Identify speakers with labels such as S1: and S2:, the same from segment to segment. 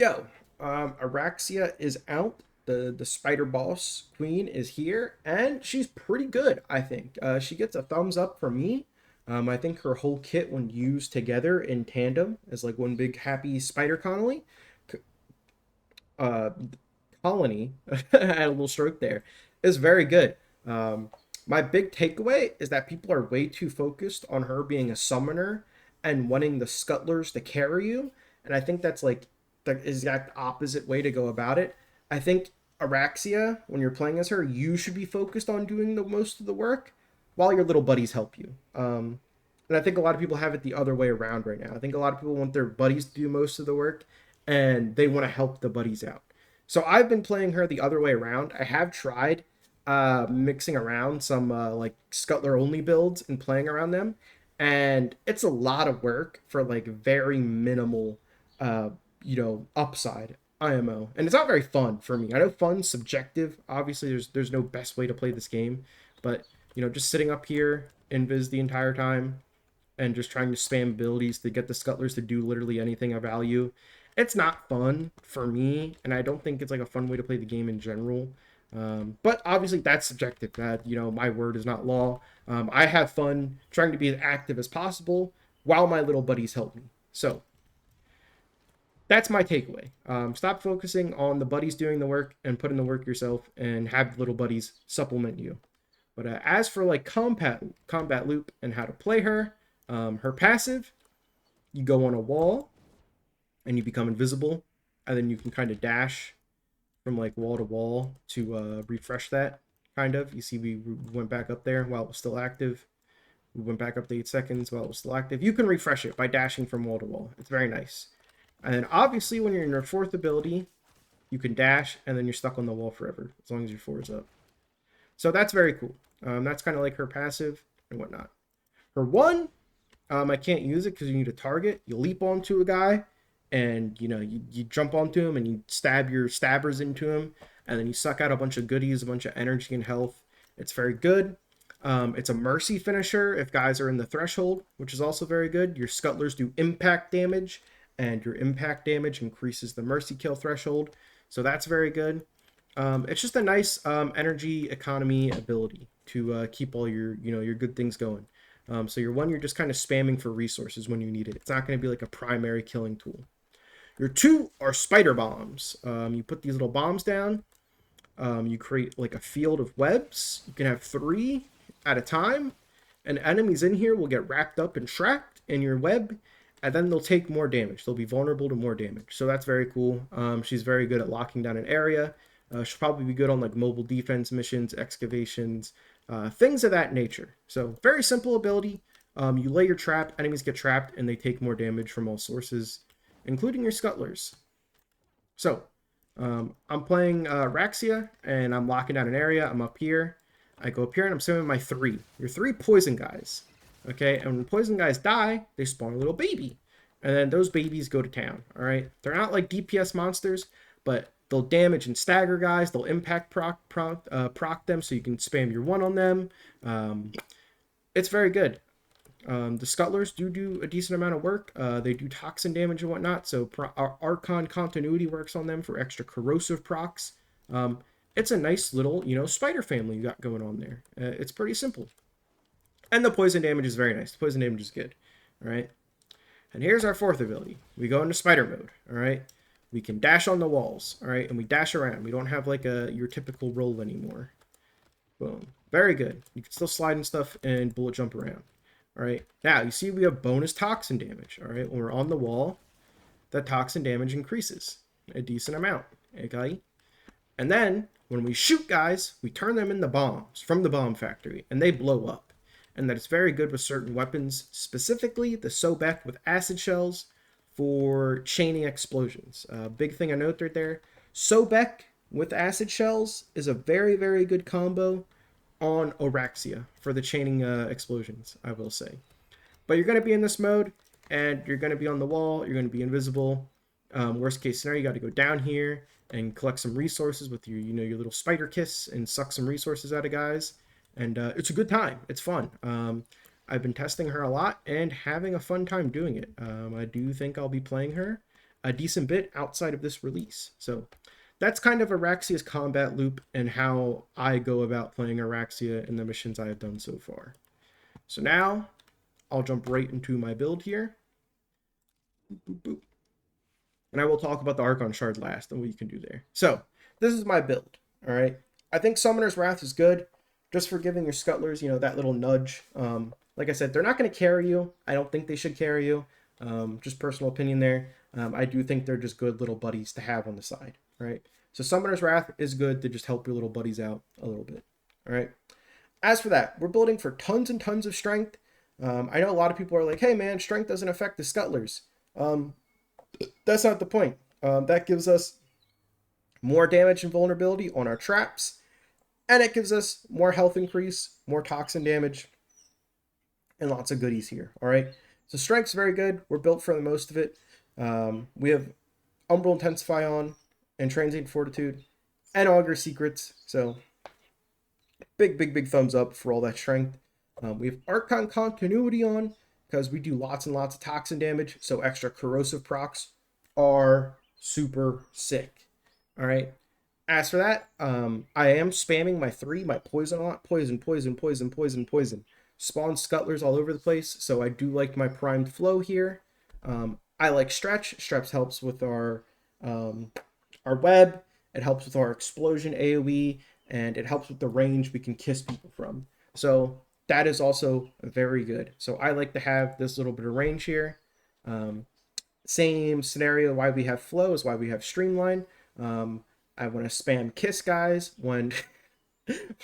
S1: Yo, Araxia is out. The spider boss queen is here, and she's pretty good, I think. She gets a thumbs up from me. I think her whole kit, when used together in tandem as like one big happy spider uh, colony, I had a little stroke there, is very good. Um, my big takeaway is that people are way too focused on her being a summoner and wanting the scuttlers to carry you, and I think that's like the exact opposite way to go about it. I think Araxia, when you're playing as her, you should be focused on doing the most of the work while your little buddies help you. And I think a lot of people have it the other way around right now. I think a lot of people want their buddies to do most of the work and they want to help the buddies out. So I've been playing her the other way around. I have tried mixing around some like Scuttler only builds and playing around them, and it's a lot of work for like very minimal, uh, upside IMO, and it's not very fun for me. I know fun's subjective. Obviously, there's no best way to play this game, but just sitting up here invis the entire time and just trying to spam abilities to get the scuttlers to do literally anything of value. It's not fun for me, and I don't think it's like a fun way to play the game in general. But obviously, that's subjective. That my word is not law. I have fun trying to be as active as possible while my little buddies help me. So that's my takeaway. Stop focusing on the buddies doing the work and put in the work yourself, and have little buddies supplement you. But as for like combat loop and how to play her, her passive, you go on a wall and you become invisible, and then you can kind of dash from like wall to wall to refresh that. Kind of. You see, we went back up there while it was still active. We went back up to 8 seconds while it was still active. You can refresh it by dashing from wall to wall. It's very nice. And then obviously, when you're in your fourth ability, you can dash, and then you're stuck on the wall forever as long as your four is up. So that's very cool. That's kind of like her passive and whatnot. Her one, I can't use it because you need a target. You leap onto a guy, and you jump onto him and you stab your stabbers into him, and then you suck out a bunch of goodies, a bunch of energy and health. It's very good. It's a mercy finisher if guys are in the threshold, which is also very good. Your scuttlers do impact damage, and your impact damage increases the mercy kill threshold, so that's very good. It's just a nice energy economy ability to keep all your good things going. So your one, you're just kind of spamming for resources when you need it. It's not going to be like a primary killing tool. Your two are spider bombs. You put these little bombs down. You create like a field of webs. You can have 3 at a time, and enemies in here will get wrapped up and trapped in your web, and then they'll take more damage. They'll be vulnerable to more damage. So that's very cool. She's very good at locking down an area. She'll probably be good on like mobile defense missions, excavations, things of that nature. So very simple ability. You lay your trap, enemies get trapped, and they take more damage from all sources, including your scuttlers. So I'm playing Raxia, and I'm locking down an area. I'm up here. I go up here, and I'm summoning my 3. Your 3 poison guys. Okay, and when poison guys die, they spawn a little baby. And then those babies go to town, all right? They're not like DPS monsters, but they'll damage and stagger guys. They'll impact proc them, so you can spam your 1 on them. It's very good. The scuttlers do a decent amount of work. They do toxin damage and whatnot, so our Archon continuity works on them for extra corrosive procs. It's a nice little, spider family you got going on there. It's pretty simple. And the poison damage is very nice. The poison damage is good. All right. And here's our 4th ability. We go into spider mode. All right. We can dash on the walls. All right. And we dash around. We don't have like your typical roll anymore. Boom. Very good. You can still slide and stuff and bullet jump around. All right. Now, you see we have bonus toxin damage. All right. When we're on the wall, that toxin damage increases a decent amount. Okay. And then when we shoot guys, we turn them into bombs from the bomb factory, and they blow up. And that it's very good with certain weapons, specifically the Sobek with acid shells for chaining explosions. Big thing I note right there. Sobek with acid shells is a very, very good combo on Oraxia for the chaining explosions, I will say. But you're going to be in this mode, and you're going to be on the wall. You're going to be invisible. Worst case scenario, you got to go down here and collect some resources with your little spider kiss and suck some resources out of guys. And it's a good time. It's fun. I've been testing her a lot and having a fun time doing it. I do think I'll be playing her a decent bit outside of this release. So that's kind of Araxia's combat loop and how I go about playing Araxia in the missions I have done so far. So now I'll jump right into my build here. Boop, boop, boop. And I will talk about the Archon Shard last and what you can do there. So this is my build. All right. I think Summoner's Wrath is good just for giving your Scuttlers, that little nudge. Like I said, they're not going to carry you. I don't think they should carry you. Just personal opinion there. I do think they're just good little buddies to have on the side. Right. So Summoner's Wrath is good to just help your little buddies out a little bit. All right. As for that, we're building for tons and tons of strength. I know a lot of people are like, hey man, strength doesn't affect the Scuttlers. That's not the point. That gives us more damage and vulnerability on our traps, and it gives us more health increase, more toxin damage, and lots of goodies here. All right. So strength's very good. We're built for the most of it. We have Umbral Intensify on, and Transient Fortitude, and Augur Secrets. So big thumbs up for all that strength. We have Archon Continuity on because we do lots and lots of toxin damage. So extra corrosive procs are super sick. All right. As for that, I am spamming my poison a lot. Poison. Spawn scuttlers all over the place. So I do like my primed flow here. I like stretch. Stretch helps with our web. It helps with our explosion AoE, and it helps with the range we can kiss people from. So that is also very good. So I like to have this little bit of range here. Same scenario why we have flow is why we have streamline. I want to spam kiss guys when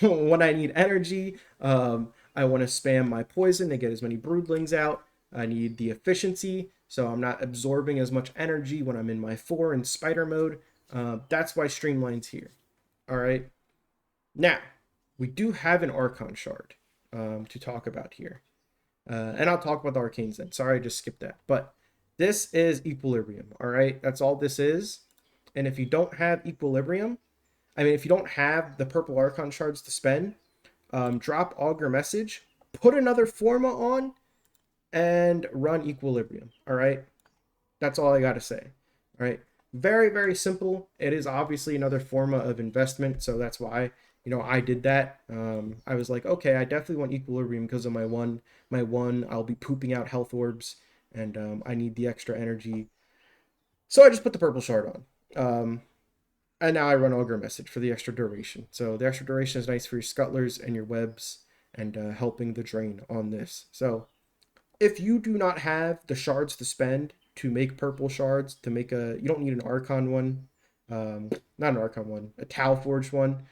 S1: when I need energy. I want to spam my poison to get as many broodlings out. I need the efficiency, so I'm not absorbing as much energy when I'm in my 4 and spider mode. That's why streamline's here. All right. Now, we do have an Archon Shard to talk about here. And I'll talk about the Arcanes then. Sorry, I just skipped that. But this is Equilibrium, all right? That's all this is. And if you don't have Equilibrium, if you don't have the purple Archon Shards to spend, drop Augur Message, put another Forma on, and run Equilibrium, all right? That's all I got to say, all right? Very simple. It is obviously another Forma of investment, so that's why I did that. I was like, okay, I definitely want Equilibrium because of my one. I'll be pooping out health orbs, and I need the extra energy. So I just put the purple shard on. And now I run Augur Message for the extra duration. So the extra duration is nice for your scuttlers and your webs, and helping the drain on this. So if you do not have the shards to spend to make purple shards, you don't need an Archon one. Not an Archon one, a Tau Forged one.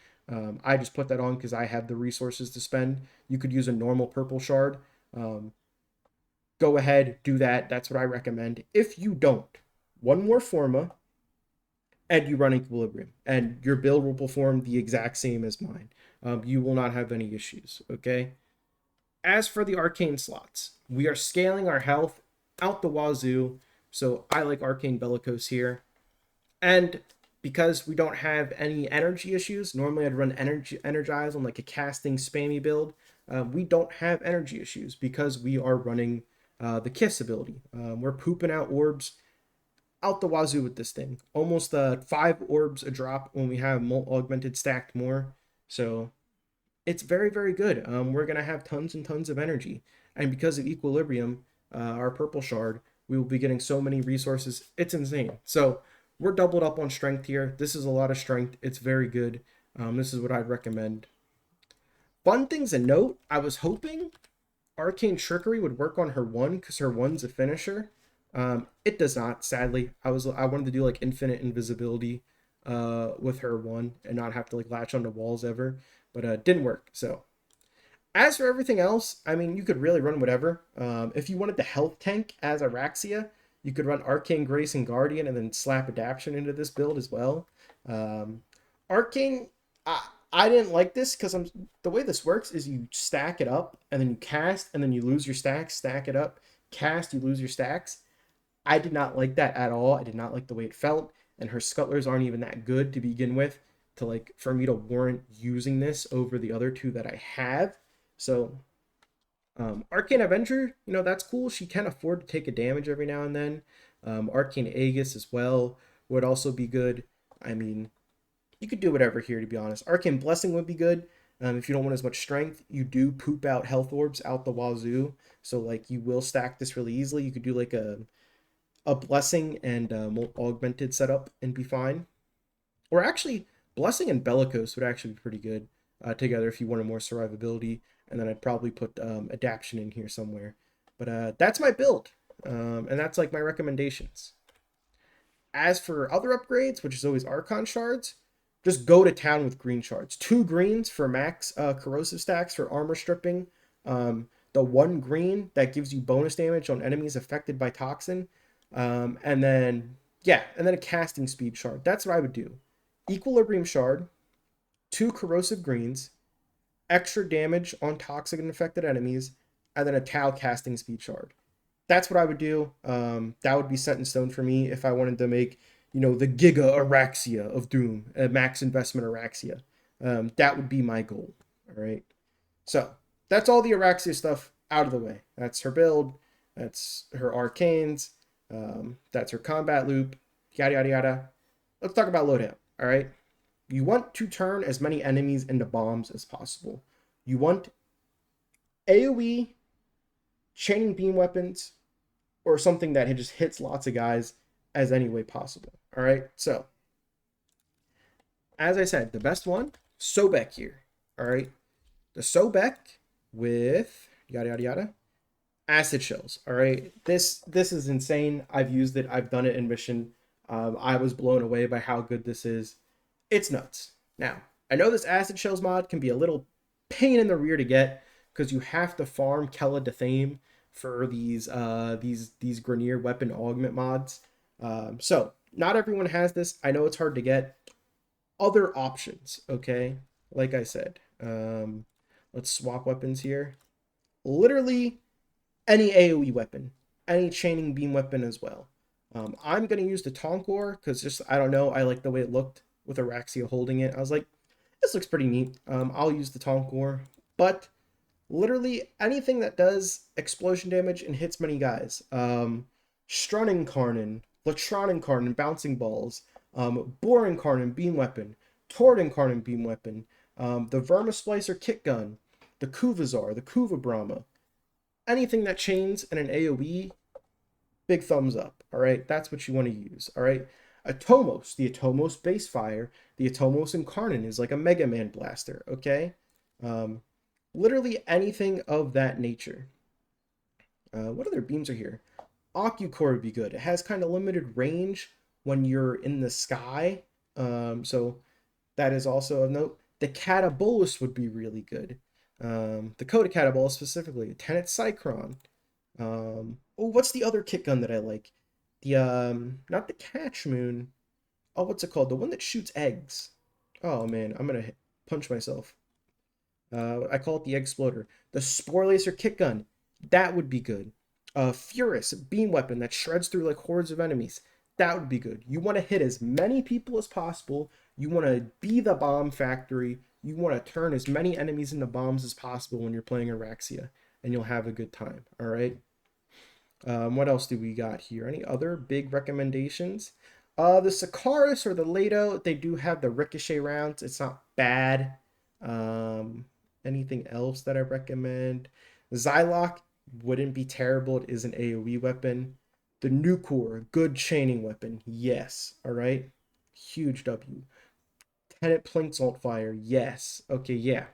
S1: I just put that on because I have the resources to spend. You could use a normal purple shard. Go ahead, do that. That's what I recommend. If you don't, one more Forma, and you run Equilibrium, and your build will perform the exact same as mine. You will not have any issues, okay? As for the Arcane slots, we are scaling our health out the wazoo, so I like Arcane Bellicose here. And because we don't have any energy issues, normally I'd run Energize on like a casting spammy build. We don't have energy issues because we are running the Kiss ability. We're pooping out orbs out the wazoo with this thing. Almost 5 orbs a drop when we have augmented stacked more. So it's very good. We're going to have tons and tons of energy. And because of Equilibrium, our purple shard, we will be getting so many resources. It's insane. So we're doubled up on strength here. This is a lot of strength. It's very good. This is what I'd recommend. Fun things to note, I was hoping Arcane Trickery would work on her 1 because her 1's a finisher. It does not, sadly. I wanted to do like infinite invisibility with her 1 and not have to like latch onto walls ever, but it didn't work. So as for everything else, you could really run whatever. If you wanted the health tank as Araxia, you could run Arcane Grace and Guardian and then slap Adaption into this build as well. Arcane, I didn't like this because the way this works is you stack it up and then you cast and then you lose your stacks, stack it up, cast, you lose your stacks. I did not like that at all. I did not like the way it felt, and her scuttlers aren't even that good to begin with for me to warrant using this over the other 2 that I have. So Arcane Avenger, that's cool. She can afford to take a damage every now and then. Arcane Aegis as well would also be good. I mean, you could do whatever here, to be honest. Arcane Blessing would be good. If you don't want as much strength, you do poop out health orbs out the wazoo. So like you will stack this really easily. You could do like a blessing and augmented setup and be fine. Or actually, blessing and bellicose would actually be pretty good together if you wanted more survivability. And then I'd probably put adaption in here somewhere. But that's my build, and that's like my recommendations. As for other upgrades, which is always Archon shards, just go to town with green shards. 2 greens for max corrosive stacks for armor stripping. The 1 green that gives you bonus damage on enemies affected by toxin. And then, yeah, and then a casting speed shard. That's what I would do. Equilibrium shard, 2 corrosive greens, extra damage on toxic and affected enemies, and then a Tau casting speed shard. That's what I would do. That would be set in stone for me if I wanted to make, the Giga Oraxia of Doom, a max investment Oraxia. That would be my goal. All right. So that's all the Oraxia stuff out of the way. That's her build. That's her arcanes. That's her combat loop. Yada, yada, yada. Let's talk about loadout. All right. You want to turn as many enemies into bombs as possible. You want AoE, chaining beam weapons, or something that just hits lots of guys as any way possible. All right. So, as I said, the best one, Sobek here. All right. The Sobek with yada yada yada acid shells. All right. This is insane. I've used it. I've done it in mission. I was blown away by how good this is. It's nuts. Now, I know this acid shells mod can be a little pain in the rear to get because you have to farm Kella Dathame for these Grenier weapon augment mods. So not everyone has this. I know it's hard to get. Other options, okay? Like I said, let's swap weapons here. Literally any AoE weapon, any chaining beam weapon as well. I'm gonna use the Tonkor because just I don't know, I like the way it looked with Araxia holding it. I was like, this looks pretty neat. I'll use the Tonkor, but literally anything that does explosion damage and hits many guys. Strun Latron bouncing balls, Boar beam weapon, Tord beam weapon, the Vermisplicer kit gun, the Kuvazar, the Kuva Brahma. Anything that chains in an AoE, big thumbs up. All right, that's what you want to use. All right, Atomos, the Atomos base fire, the Atomos Incarnate is like a Mega Man blaster. Okay, literally anything of that nature. What other beams are here? Ocucore would be good. It has kind of limited range when you're in the sky, so that is also a note. The Catabolus would be really good. The Coda Catabolus specifically. Tenet Cycron. What's the other kit gun that I like? The not the Catch Moon. Oh, what's it called? The one that shoots eggs. Oh man, I'm gonna punch myself. I call it the Exploder. The Spore Lacer kit gun. That would be good. Furus beam weapon that shreds through like hordes of enemies. That would be good. You want to hit as many people as possible. You want to be the bomb factory. You want to turn as many enemies into bombs as possible when you're playing Araxia, and you'll have a good time. All right. What else do we got here? Any other big recommendations? The Sikaris or the Loadout, they do have the ricochet rounds. It's not bad. Anything else that I recommend? Zylok wouldn't be terrible. It is an AoE weapon. The Nucor, good chaining weapon. Yes. All right. Huge W. Tenet Plink's Fire. Yes. Okay, yeah.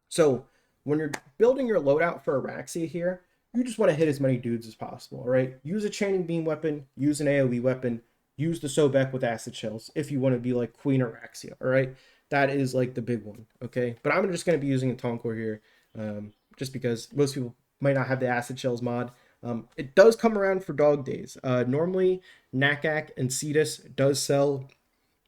S1: So when you're building your loadout for Araxia here, you just want to hit as many dudes as possible, all right? Use a chaining beam weapon, use an AoE weapon, use the Sobek with acid shells if you want to be like Queen Araxia, all right? That is like the big one, okay? But I'm just going to be using a Tonkor here just because most people might not have the acid shells mod. It does come around for dog days. Normally, Nakak and Cetus does sell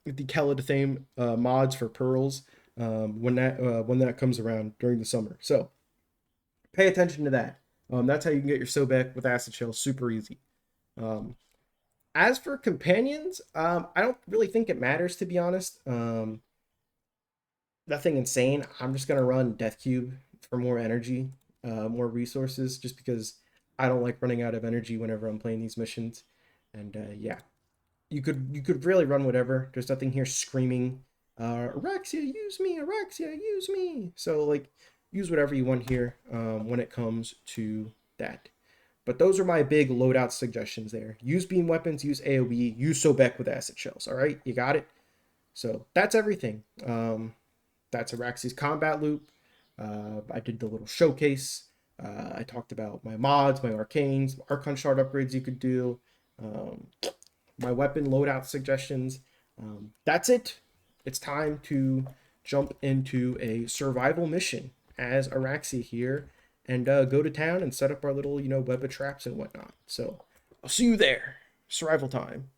S1: the Caladathame mods for pearls when that comes around during the summer. So pay attention to that. That's how you can get your Sobek with acid shell super easy. As for companions, I don't really think it matters, to be honest. Nothing insane. I'm just gonna run Death Cube for more energy, more resources, just because I don't like running out of energy whenever I'm playing these missions. And yeah, you could really run whatever. There's nothing here screaming, Oraxia, use me, Oraxia, use me. So like, use whatever you want here when it comes to that. But those are my big loadout suggestions there. Use beam weapons, use AoE, use Sobek with acid shells. All right, you got it. So that's everything. That's Araxi's combat loop. I did the little showcase. I talked about my mods, my arcanes, Archon shard upgrades you could do, um, my weapon loadout suggestions. That's it. It's time to jump into a survival mission as Araxia here and go to town and set up our little, web of traps and whatnot. So I'll see you there. Survival time.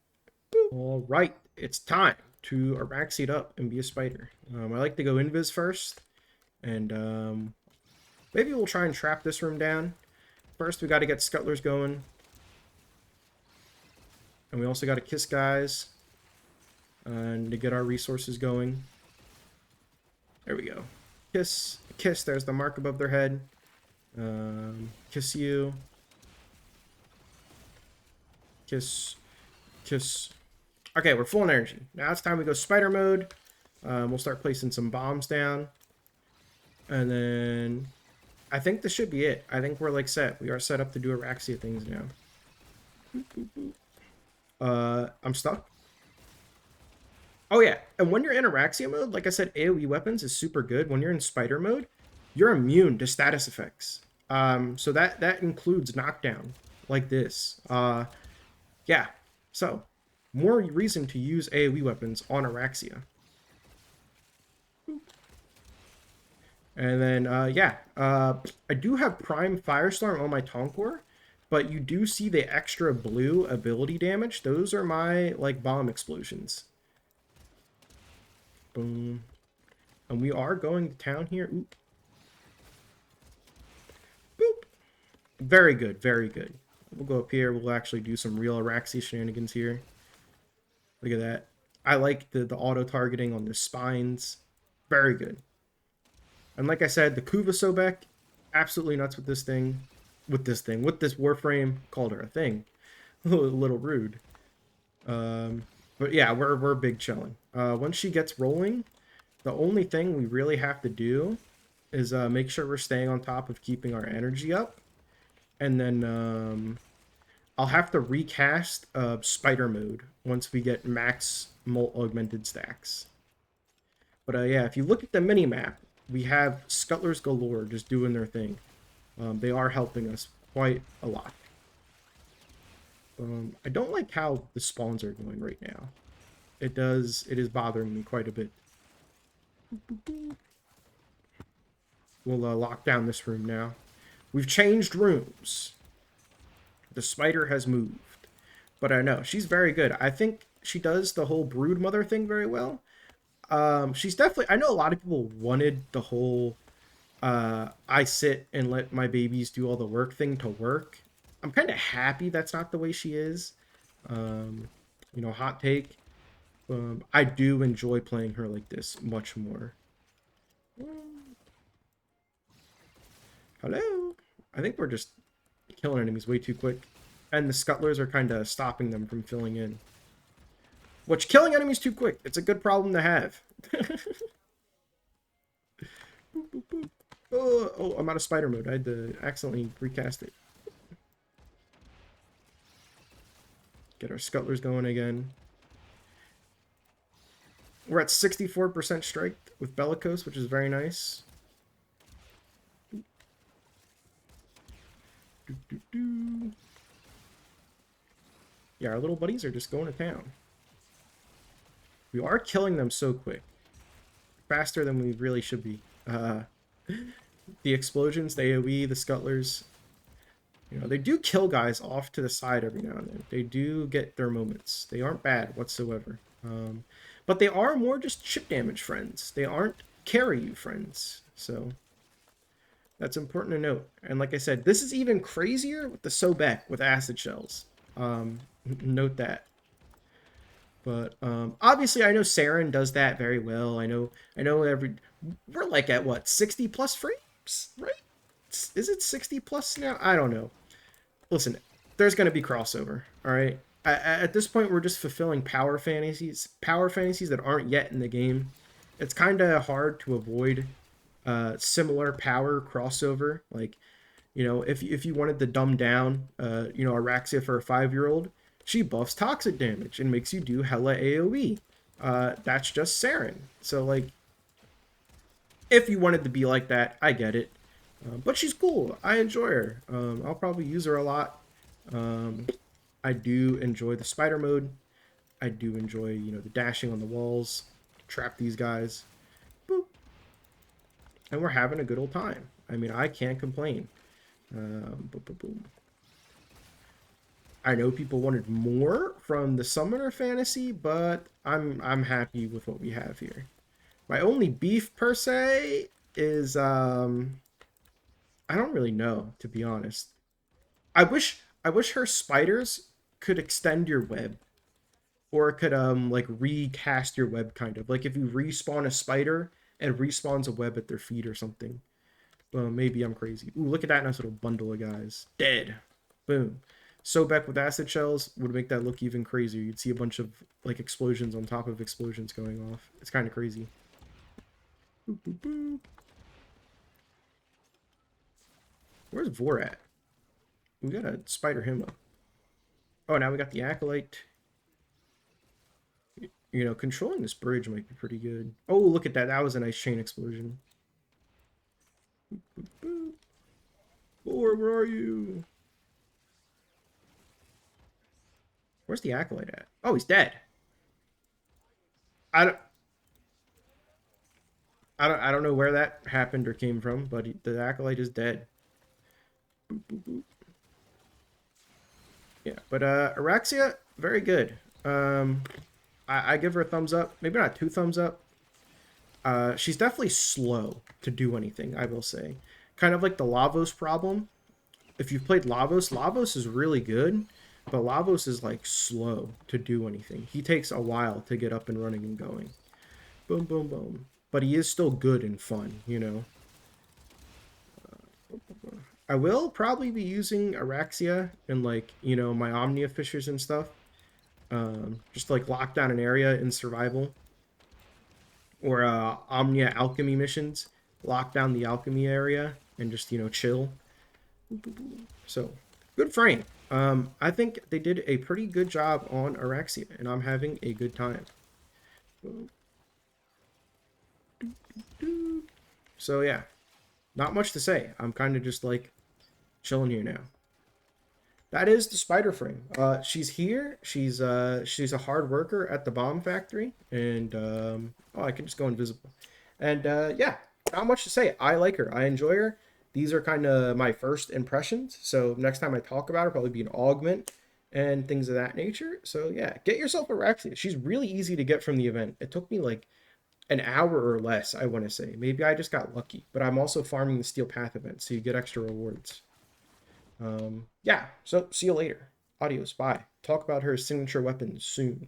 S1: All right, it's time to Araxia up and be a spider. I like to go invis first, and maybe we'll try and trap this room down. First, we got to get scuttlers going, and we also got to kiss guys, and to get our resources going. There we go. Kiss, kiss. There's the mark above their head. Kiss you. Kiss, kiss. Okay, we're full on energy. Now it's time we go spider mode. We'll start placing some bombs down. And then I think this should be it. I think we're like set. We are set up to do Araxia things now. I'm stuck. Oh yeah, and when you're in Araxia mode, like I said, AoE weapons is super good. When you're in spider mode, you're immune to status effects. So that includes knockdown, like this. Yeah, so more reason to use AoE weapons on Araxia. And then, yeah, I do have Prime Firestorm on my Tonkor, but you do see the extra blue ability damage. Those are my, like, bomb explosions. Boom. And we are going to town here. Oop. Boop. Very good, very good. We'll go up here. We'll actually do some real Araxia shenanigans here. Look at that. I like the auto-targeting on the spines. Very good. And like I said, the Kuva Sobek, absolutely nuts with this thing. With this Warframe. Called her a thing. A little rude. But yeah, we're big chilling. Once she gets rolling, the only thing we really have to do is make sure we're staying on top of keeping our energy up. And then I'll have to recast spider mode once we get max augmented stacks. But yeah, if you look at the mini map, we have scuttlers galore just doing their thing. They are helping us quite a lot. I don't like how the spawns are going right now. It is bothering me quite a bit. We'll lock down this room now. We've changed rooms. The spider has moved. But I know, she's very good. I think she does the whole brood mother thing very well. She's definitely... I know a lot of people wanted the whole I sit and let my babies do all the work thing to work. I'm kind of happy that's not the way she is. Hot take. I do enjoy playing her like this much more. Hello? I think we're just killing enemies way too quick. And the scuttlers are kind of stopping them from filling in. Which, killing enemies too quick, it's a good problem to have. Oh, I'm out of spider mode. I had to accidentally recast it. Get our scuttlers going again. We're at 64% strike with Bellicose, which is very nice. Yeah, our little buddies are just going to town. We are killing them so quick. Faster than we really should be. The explosions, the AoE, the scuttlers. They do kill guys off to the side every now and then. They do get their moments. They aren't bad whatsoever. But they are more just chip damage friends. They aren't carry you friends. So that's important to note. And like I said, this is even crazier with the Sobek with acid shells. Note that. But obviously, I know Saren does that very well. I know. We're like at what 60 plus frames, right? Is it 60 plus now? I don't know. Listen, there's gonna be crossover. All right. At this point, we're just fulfilling power fantasies that aren't yet in the game. It's kind of hard to avoid similar power crossover. Like, if you wanted to dumb down, Araxia for a 5-year-old, she buffs toxic damage and makes you do hella AoE. That's just Saren. So, like, if you wanted to be like that, I get it. But she's cool. I enjoy her. I'll probably use her a lot. Um, I do enjoy the spider mode. I do enjoy, the dashing on the walls, trap these guys. Boop. And we're having a good old time. I mean, I can't complain. Boop, boop, boop. I know people wanted more from the Summoner Fantasy, but I'm happy with what we have here. My only beef per se is I don't really know, to be honest. I wish her spiders could extend your web, or it could like recast your web, kind of like if you respawn a spider and respawns a web at their feet or something. Well, maybe I'm crazy. Ooh, look at that nice little bundle of guys. Dead. Boom. Sobek with acid shells would make that look even crazier. You'd see a bunch of like explosions on top of explosions going off. It's kind of crazy. Boop, boop, boop. Where's Vor at? We gotta spider him up. Oh, now we got the Acolyte. Controlling this bridge might be pretty good. Oh, look at that. That was a nice chain explosion. Vor, where are you? Where's the Acolyte at? Oh, he's dead. I don't, I don't know where that happened or came from, but the Acolyte is dead. Boop, boop, boop. Yeah, but Araxia, very good. I give her a thumbs up. Maybe not 2 thumbs up. She's definitely slow to do anything, I will say. Kind of like the Lavos problem. If you've played Lavos, Lavos is really good, but Lavos is like slow to do anything. He takes a while to get up and running and going. Boom, boom, boom. But he is still good and fun. I will probably be using Araxia in like, my Omnia Fishers and stuff. Just like lock down an area in survival. Or Omnia Alchemy missions. Lock down the alchemy area and just, chill. So, good frame. I think they did a pretty good job on Araxia, and I'm having a good time. So, yeah. Not much to say. I'm kind of just like chilling here now. That is the spider frame. She's here. She's a hard worker at the bomb factory, and oh, I can just go invisible. And yeah, not much to say. I like her. I enjoy her. These are kind of my first impressions. So next time I talk about her, probably be an augment and things of that nature. So yeah, get yourself a Rexia. She's really easy to get from the event. It took me like an hour or less, I want to say. Maybe I just got lucky, but I'm also farming the Steel Path event, so you get extra rewards. Yeah, so see you later. Adios, bye. Talk about her signature weapons soon.